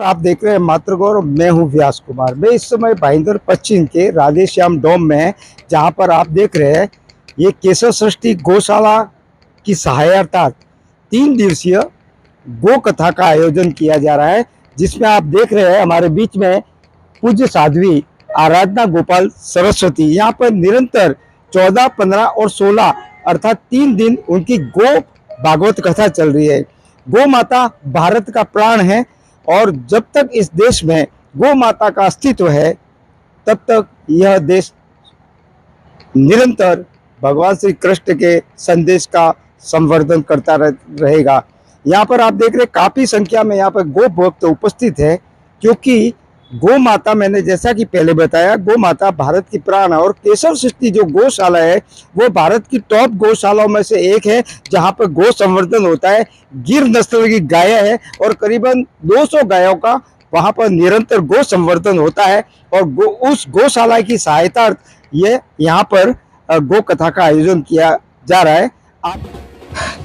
आप देख रहे हैं मातृगौरव। मैं हूं व्यास कुमार। मैं इस समय भाईंदर पश्चिम के राधेश्याम डोम में है, जहां पर आप देख रहे हैं ये केशव सृष्टि गौशाला की सहायता 3 दिवसीय गो कथा का आयोजन किया जा रहा है, जिसमें आप देख रहे हैं हमारे बीच में पूज्य साध्वी आराधना गोपाल सरस्वती यहाँ पर निरंतर 14, 15 और 16 अर्थात 3 दिन उनकी गो भागवत कथा चल रही है। गौ माता भारत का प्राण है और जब तक इस देश में गौ माता का अस्तित्व है तब तक यह देश निरंतर भगवान श्री कृष्ण के संदेश का संवर्धन करता रहेगा। यहाँ पर आप देख रहे काफी संख्या में यहाँ पर गौ भक्त उपस्थित है, क्योंकि गौ माता, मैंने जैसा कि पहले बताया, गौ माता भारत की प्राण है और केशव सृष्टि जो गौशाला है वो भारत की टॉप गौशालाओं में से एक है, जहां पर गौ संवर्धन होता है। गिर नस्ल की गाय है और करीबन 200 गायों का वहां पर निरंतर गौ संवर्धन होता है और उस गौशाला की सहायता ये यहाँ पर गौ कथा का आयोजन किया जा रहा है।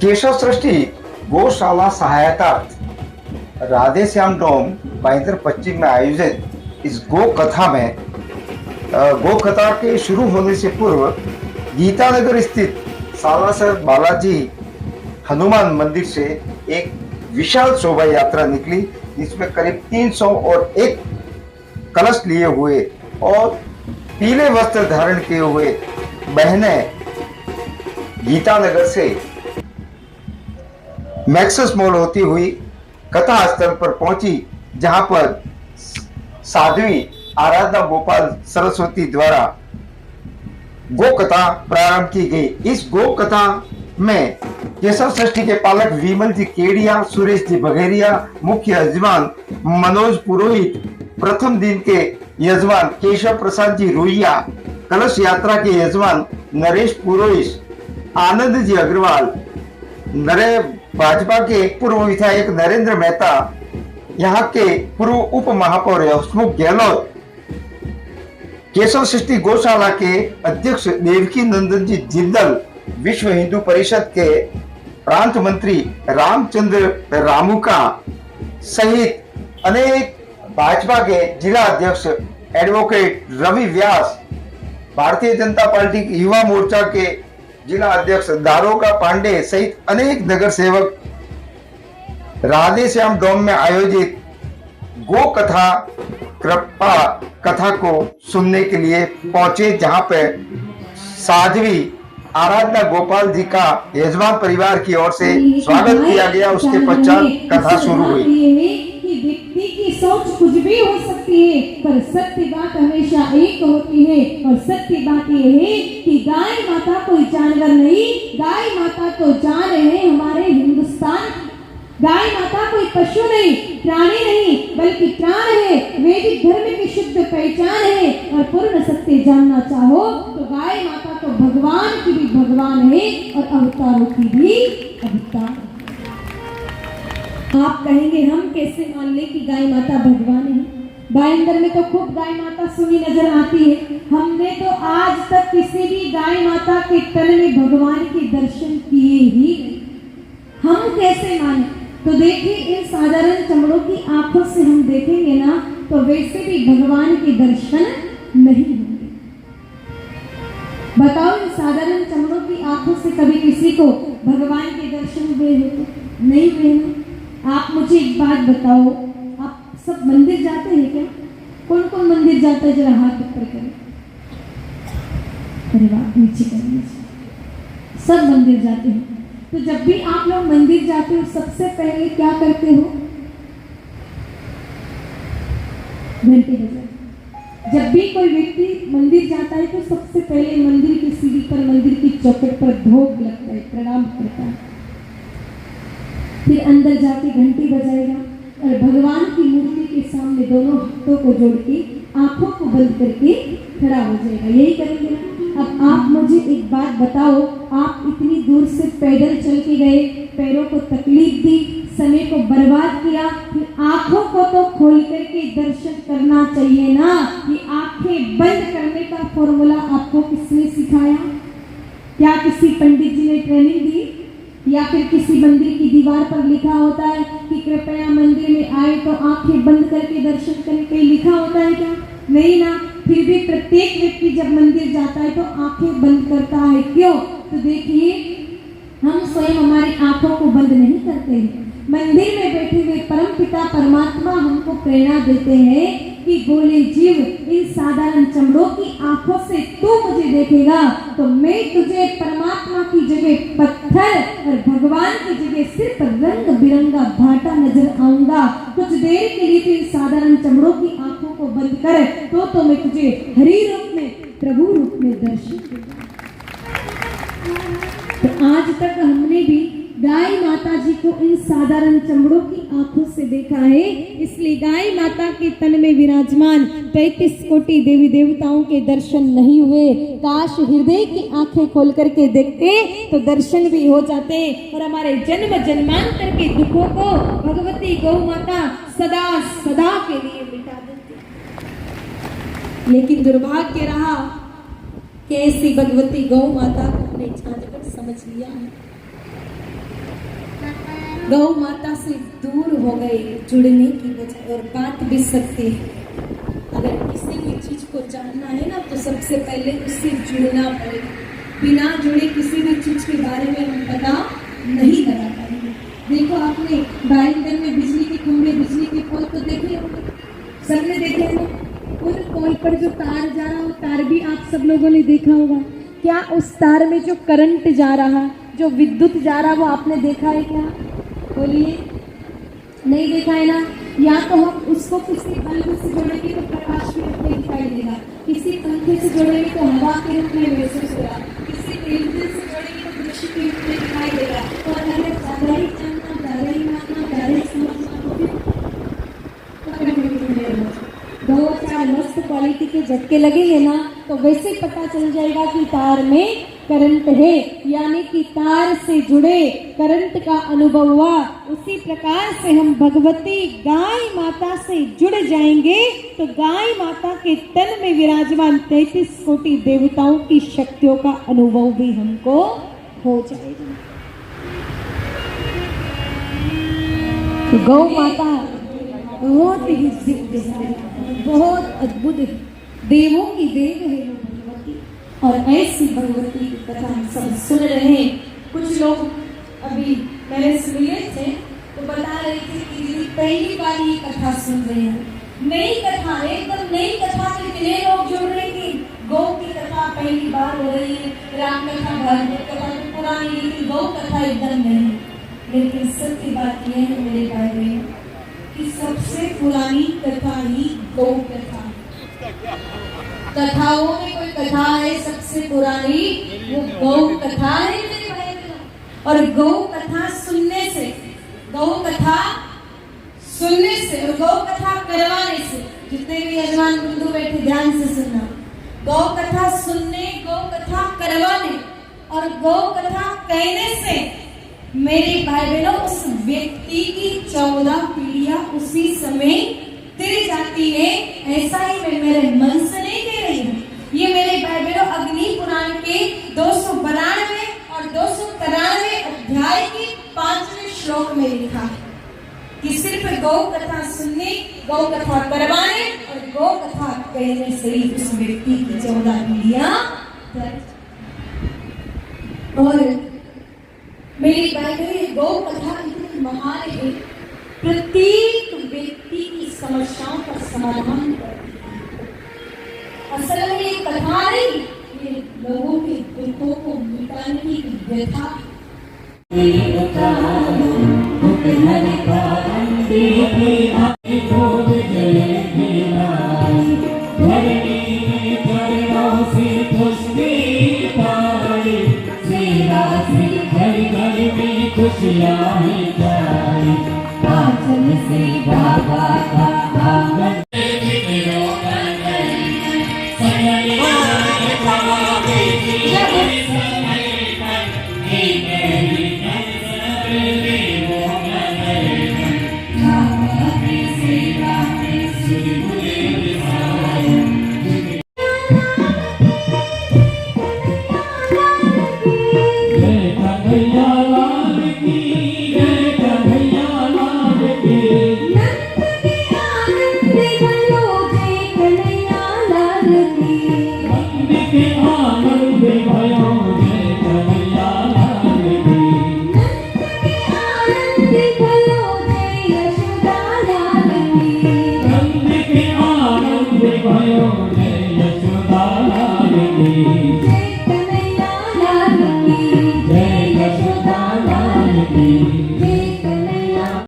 केशव सृष्टि गौशाला सहायता राधेश्याम डोम भाईंदर पश्चिम में आयोजित इस गो कथा में गो कथा के शुरू होने से पूर्व गीतानगर स्थित सालासर बालाजी हनुमान मंदिर से एक विशाल शोभा यात्रा निकली, जिसमें करीब 300 और एक कलश लिए हुए और पीले वस्त्र धारण किए हुए बहनें गीतानगर से मैक्सस मॉल होती हुई कथा स्थल पर पहुंची, जहां पर साध्वी आराधना गोपाल सरस्वती द्वारा गो कथा प्रारंभ की गई। इस गो कथा में केशव सृष्टि के पालक विमल जी केडिया, सुरेश जी बघेरिया, मुख्य यजमान मनोज पुरोहित, प्रथम दिन के यजमान केशव प्रसाद जी रोहिया, कलश यात्रा के यजमान नरेश पुरोहित, आनंद जी अग्रवाल, भाजपा के पूर्व विधायक नरेंद्र मेहता, यहाँ के पूर्व उप महापौर हसमुख गहलोत, केशव सृष्टि गौशाला के अध्यक्ष देवकी नंदन जी जिंदल, विश्व हिंदू परिषद के प्रांत मंत्री रामचंद्र रामुका सहित अनेक भाजपा के जिला अध्यक्ष एडवोकेट रवि व्यास, भारतीय जनता पार्टी युवा मोर्चा के जिला अध्यक्ष दारोगा पांडे सहित अनेक नगर सेवक राधेश्याम डोम में आयोजित गो कथा कृपा कथा को सुनने के लिए पहुंचे, जहां पे साध्वी आराधना गोपाल जी का यजमान परिवार की ओर से स्वागत किया गया। उसके पश्चात कथा शुरू हुई। व्यक्ति की सोच कुछ भी हो सकती है, पर सत्य बात हमेशा एक होती है और सत्य बात यह है कि गाय माता कोई जानवर नहीं, गाय माता तो जान है हमारे हिंदुस्तान। गाय माता कोई पशु नहीं, प्राणी नहीं, बल्कि प्राण है, वैदिक धर्म की शुद्ध पहचान है। और पूर्ण सत्य जानना चाहो तो गाय माता तो भगवान की भी भगवान है और अवतारों की भी अवतार। आप कहेंगे हम कैसे मान ले कि गाय माता भगवान है? भाईंदर में तो खूब गाय माता सुनी नजर आती है। हमने तो आज तक किसी भी गाय माता के तन में भगवान के दर्शन किए ही नहीं। हम कैसे माने? तो देखिए, इन साधारण चमड़ों की आंखों से हम देखेंगे ना तो वैसे भी भगवान के दर्शन नहीं होंगे। बताओ, इन साधारण चमड़ों की आंखों से कभी किसी को भगवान के दर्शन हुए होते? नहीं हुए। आप मुझे एक बात बताओ, आप सब मंदिर जाते हैं क्या? कौन कौन मंदिर जाता है? जरा हाथ ऊपर करें। अरे वाह, नीचे करें। सब मंदिर जाते हैं। तो जब भी आप लोग मंदिर जाते हो सबसे पहले क्या करते हो? घंटी बजाते। जब भी कोई व्यक्ति मंदिर जाता है तो सबसे पहले मंदिर की सीढ़ी पर, मंदिर की चौखट पर भोग लगता है, प्रणाम करता है, फिर अंदर जाके घंटी बजाएगा और भगवान की मूर्ति के सामने दोनों हाथों को जोड़ के आंखों को बंद करके खड़ा हो जाएगा। यही करेंगे ना? अब आप मुझे एक बात बताओ, आप इतनी दूर से पैदल चल के गए, पैरों को तकलीफ दी, समय को बर्बाद किया, फिर आंखों को तो खोल करके दर्शन करना चाहिए ना। कि आंखें बंद करने का फॉर्मूला आपको किसने सिखाया? क्या किसी पंडित जी ने ट्रेनिंग दी? या फिर किसी मंदिर की दीवार पर लिखा होता है कि कृपया मंदिर में आए तो आंखें बंद करके दर्शन करें, कहीं लिखा होता है क्या? नहीं ना। फिर भी प्रत्येक व्यक्ति जब मंदिर जाता है तो आंखें बंद करता है। क्यों? तो देखिए, हम स्वयं हमारी आंखों को बंद नहीं करते हैं। मंदिर में बैठे हुए परम पिता परमात्मा हमको प्रेरणा देते हैं कि बोले जीव, इन साधारण चमड़ों की आंखों से तू मुझे देखेगा तो मैं तुझे परमात्मा की जगह पत्थर और भगवान की जगह सिर्फ रंग बिरंगा भाटा नजर आऊंगा। कुछ देर के लिए तो इन साधारण चमड़ों की आंखों को बंद कर तो मैं तुझे हरि रूप में, प्रभु रूप में दर्शन दूंगा। तो आज तक हमने भी गाय माता जी को इन साधारण चमड़ों की आंखों से देखा है। इसलिए गाय माता के तन में विराजमान 33 कोटि देवी देवताओं के दर्शन नहीं हुए। काश हृदय की आंखें खोल करके देखते तो दर्शन भी हो जाते और हमारे जन्म जन्मांतर के दुखों को भगवती गौ माता सदा सदा के लिए मिटा देती। लेकिन दुर्भाग्य रहा कि ऐसी भगवती गौ माता को हमने झांझकर समझ लिया है। गौ माता से दूर हो गए जुड़ने की बजाय। और बात भी सत्य है, अगर किसी भी चीज को जानना है ना तो सबसे पहले उससे जुड़ना पड़ेगा। बिना जुड़े किसी भी चीज के बारे में हम पता नहीं लगा पाएंगे। देखो, आपने बारिंदर में बिजली के खंभे, बिजली के पोल तो देखे होंगे, सबने देखे होंगे। उन पोल पर जो तार जा रहा, वो तार भी आप सब लोगों ने देखा होगा। क्या उस तार में जो करंट जा रहा, जो विद्युत जा रहा, वो आपने देखा है क्या? बोलिए, नहीं देखा है ना। या तो हम उसको किसी बल्ब से जोड़ेंगे तो प्रकाश के रूप में दिखाई देगा, किसी पंखे से जोड़ेंगे तो हवा के रूप में महसूस होगा, किसी पेंसिल से जोड़ेंगे तो दृश्य के रूप में दिखाई देगा। तो अगर ज्यादा ही जानना, ज्यादा ही मानना, ज्यादा ही समझना तो फिर 2-4 मस्त क्वालिटी के झटके लगेंगे ना तो वैसे पता चल जाएगा कि तार में करंट है, यानी कि तार से जुड़े करंट का अनुभव हुआ। उसी प्रकार से हम भगवती गाय माता से जुड़ जाएंगे तो गाय माता के तन में विराजमान 33 कोटि देवताओं की शक्तियों का अनुभव भी हमको हो जाएगा। तो गौ माता बहुत ही दिव्य है, बहुत अद्भुत है, देवों की देव है वो भगवती। और ऐसी भगवती की कथा हम सब सुन रहे हैं। कुछ लोग अभी मेरे सुनिए थे तो बता रहे थे कि दीदी पहली बार ये कथा सुन रहे हैं। नई कथा है, एकदम नई कथा के कितने लोग जुड़ रहे हैं। गौ की कथा पहली बार हो रही है, राम कथा, भागवत कथा तो पुरानी, लेकिन गौ कथा एकदम नहीं। लेकिन सत्य बात यह है मेरे भाई बहन कि सबसे पुरानी कथा ही गौ कथा। कथाओं में कोई कथा है सबसे पुरानी, वो गौ कथा है मेरे भाई बहन। और गौ कथा सुनने से, गौ कथा सुनने से और गौ कथा करवाने से, जितने भी यजमान बंधु बैठे ध्यान से सुनना, गौ कथा सुनने, गौ कथा करवाने और गौ कथा कहने से मेरे भाई बहनों उस व्यक्ति की 14 पीढ़ियां उसी समय तिर जाती है। ऐसा ही मैं मेरे मन से नहीं कह रही हूँ, ये मेरे भाई बहनों अग्नि पुराण के 292 और 293 अध्याय के 5वें श्लोक में लिखा है कि सिर्फ गौ कथा सुनने, गौ कथा करवाने और गौ कथा कहने से ही उस व्यक्ति की 14 पीढ़ियां। और मेरी भाई बहन गौ कथा इतनी महान है, प्रत्येक व्यक्ति की समस्याओं का समाधान करती है। असल में ये कथा नहीं, ये लोगों के दुखों को मिटाने की व्यथा।